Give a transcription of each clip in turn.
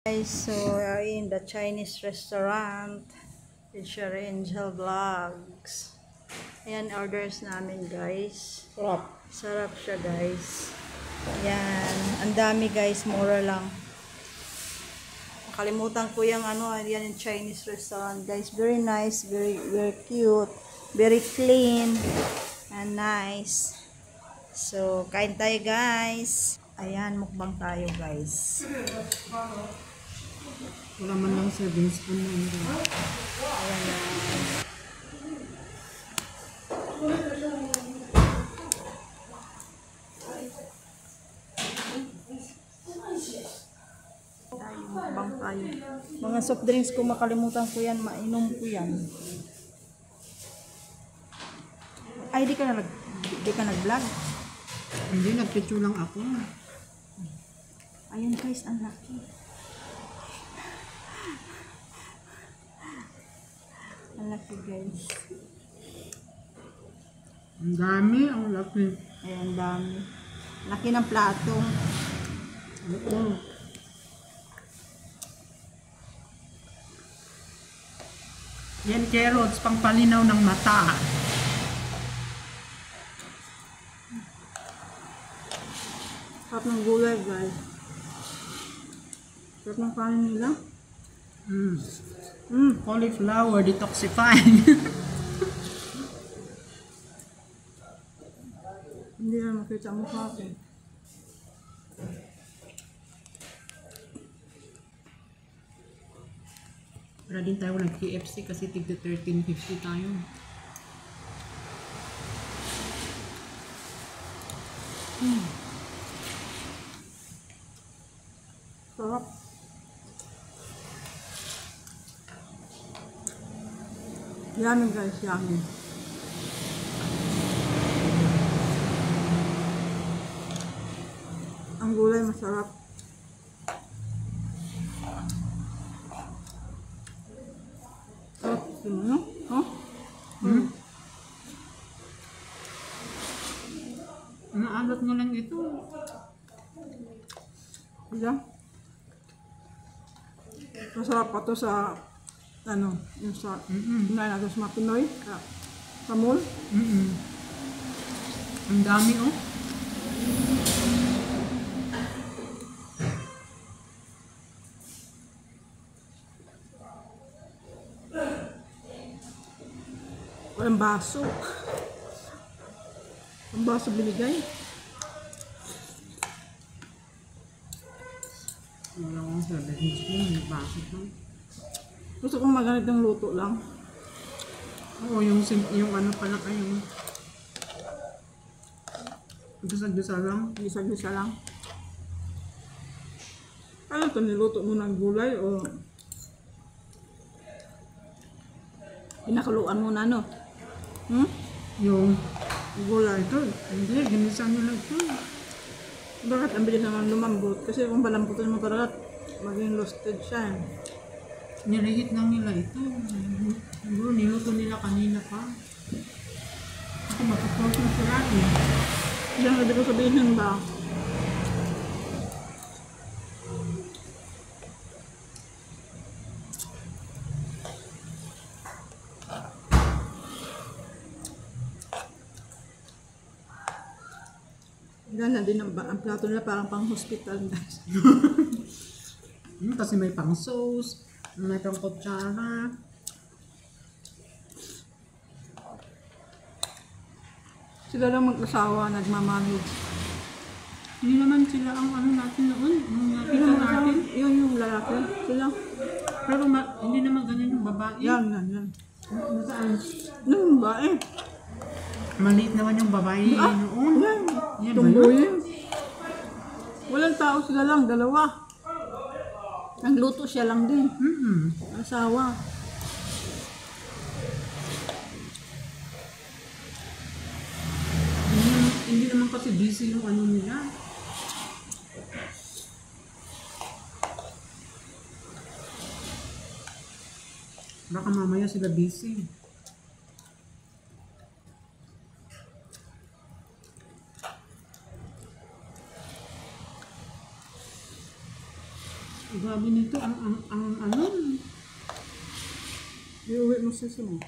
Guys, so are in the Chinese restaurant with Sher Angel Vlogs. Ayan, orders namin guys. Sarap siya guys. Ayan, ang dami guys, mura lang. Nakalimutan ko yung ayan yung Chinese restaurant guys. Very nice, very cute, very clean, and nice. So, kain tayo guys. Ayan, mukbang tayo guys. Wala man lang serving spoon na yun. Ayan na. Mukbang tayo. Mga soft drinks ko, makalimutan ko yan, mainom ko yan. Ay, di ka nag-vlog? Hindi, nagpicture lang ako. Ayan guys, ang laki. Ang laki guys. Ang dami, ang laki. Ayan, dami. Laki ng plato. Oo. Yan carrots, pangpalinaw ng mata. Sarap ng gulay guys. Sarap ng kanin nila. Cauliflower detoxifying. Hindi na makita ang mukha ko. Para din tayo nag-KFC kasi tigda 13.50 tayo. Sarap. Yummy guys, yummy. Ang gulay masarap. Sarap din, no? Huh? Naalat mo lang ito. Diba? Masarap pa to sa yung sa kunain natin sa mga Pinoy sa mall. Ang dami oh. Walang baso. Ang baso binigay. Wala akong serving spoon, may basket lang. Gusto kong maganitong luto lang. Oo, yung ano pala kayo. Gisa-gisa lang. Gisa-gisa lang. Ano ito, niluto mo ng gulay o pinakuluan mo na Yung gulay ito, hindi, ginisa nyo lang ito. Bakit ang bilis naman lumambot? Kasi kung palamputin mo talaga, maging roasted siya. Nilihit lang nila ito. Siguro niluto nila kanina pa. Ako matutuwa ng sarap eh. Diyan ka dito sabihin ba? Gana din ang plato nila parang pang hospital guys. Kasi may pang sauce, may pang kutsara. Sila lang mag-asawa, nagmamanage. Hindi naman sila ang ano natin noon. Nung nakita natin. Yun yung lalaki. Sila. Pero hindi naman ganyan yung babae. Yan. Saan? Nung babae. Maliit naman yung babae noon. Yan. Yan ba Tumbuyin. Walang tao, sila lang, dalawa. Nagluto siya lang din. Asawa. Hindi naman kasi busy yung ano nila. Baka mamaya sila busy. Grabe nito. dito ang ano. Iuwi mo sisi mo.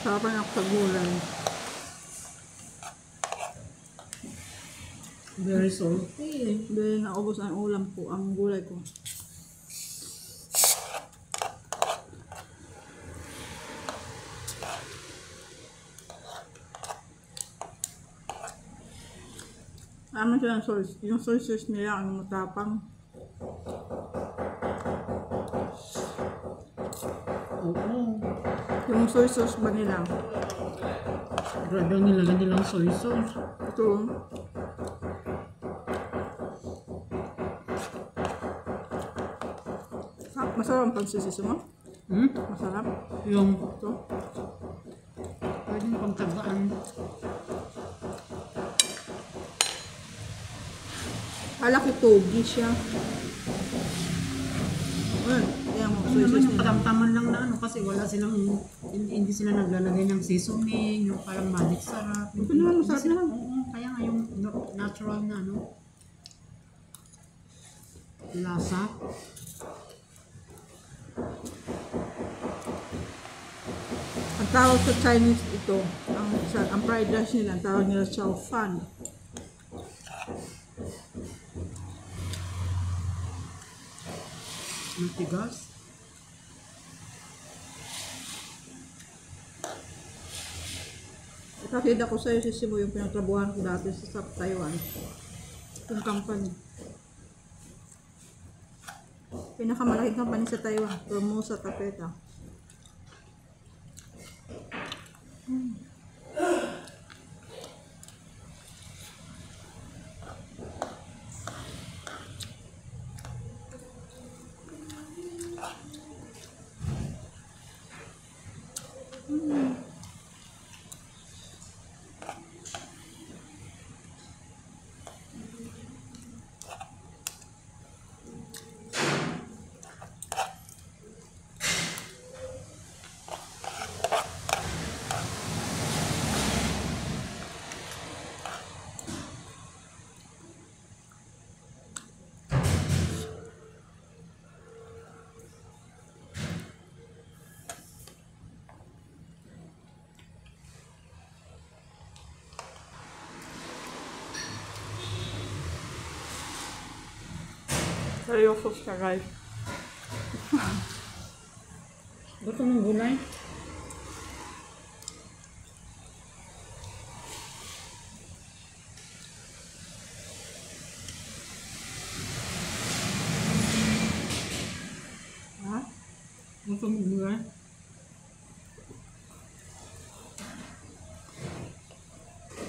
Usapan ako sa gulay. Very salty. Dahil naubos ang ulam ko, ang gulay ko. Ano siya yung soy sauce nila ang matapang. Oo. Yung soy sauce ba nila? Grabe ang nilagay nilang soy sauce. Ito. Masarap ang pansisisi mo? Masarap. Yung Ito. pwedeng pagtagaan. Kala ko togi siya. Well, yan mo. Ano Soy naman sauce yung nila. katamtaman lang na ano kasi wala silang hindi sila naglalagay ng seasoning, yung parang magic sarap. Ito naman, masarap naman. Oo, kaya nga yung natural na ano lasa. Ang tawag sa Chinese ito, ang fried rice nila, ang tawag nila chow fan. Matigas. Kapida ko sa'yo si Sibo yung pinagtrabuhan ko dati sa Taiwan. Yung company. Pinakamalaking company sa Taiwan, Formosa Tapeta. Seryoso siya guys. Gusto mong gulay? Ha? Gusto mong gulay?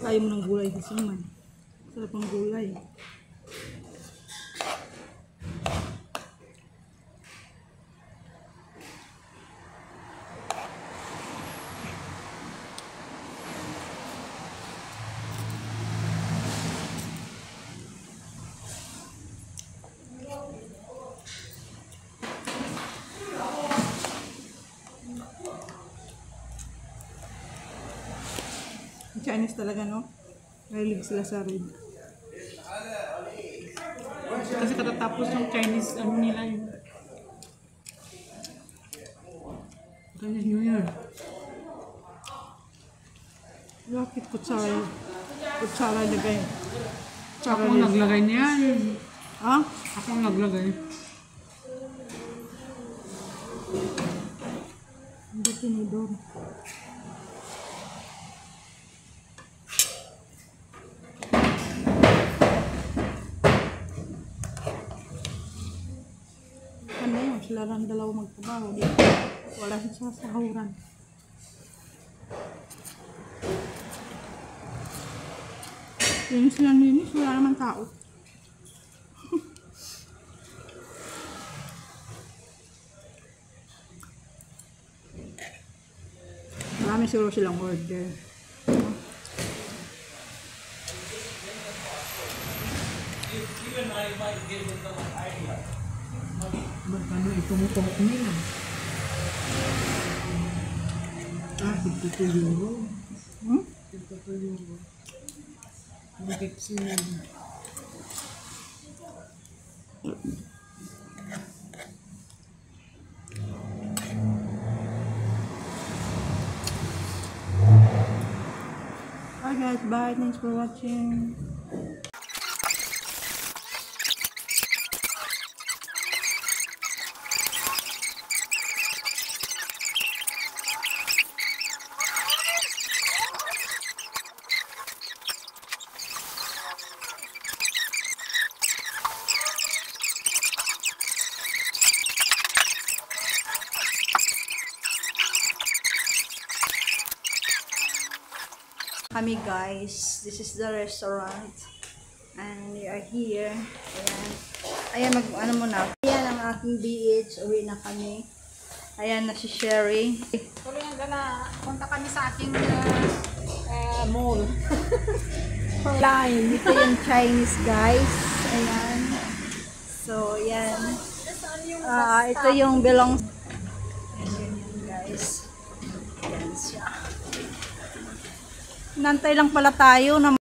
Kaya mo ng gulay kasi naman. Sarap ang gulay. Chinese talaga, no? Mahilig sila sa red. Kasi katatapos yung Chinese ano nila yung Chinese New Year. Bakit kutsara? Kutsara lagay. Ako ang naglagay niyan. Ha? Ako ang naglagay. Hindi tinidor. Ano yun? Sila lang dalawa magtrabaho dito. Wala siya sa sahuran. Linis lang linis. Wala naman tao. marami siguro silang order. Magkano itong coke nila? 52 euro. 52 euro. Mag-Pepsi nila. Hi guys, bye. Thanks for watching. Kami guys, this is the restaurant and we are here. Ayan, ano muna. Ayan ang aking BH, uwi na kami. Ayan na si Sherry. Tuloy na, punta kami sa ating mall. Line. Ito yung Chinese guys. Ayan. So, ayan. Ito yung belong. Ayan yun guys. Ayan siya. Nantay lang pala tayo na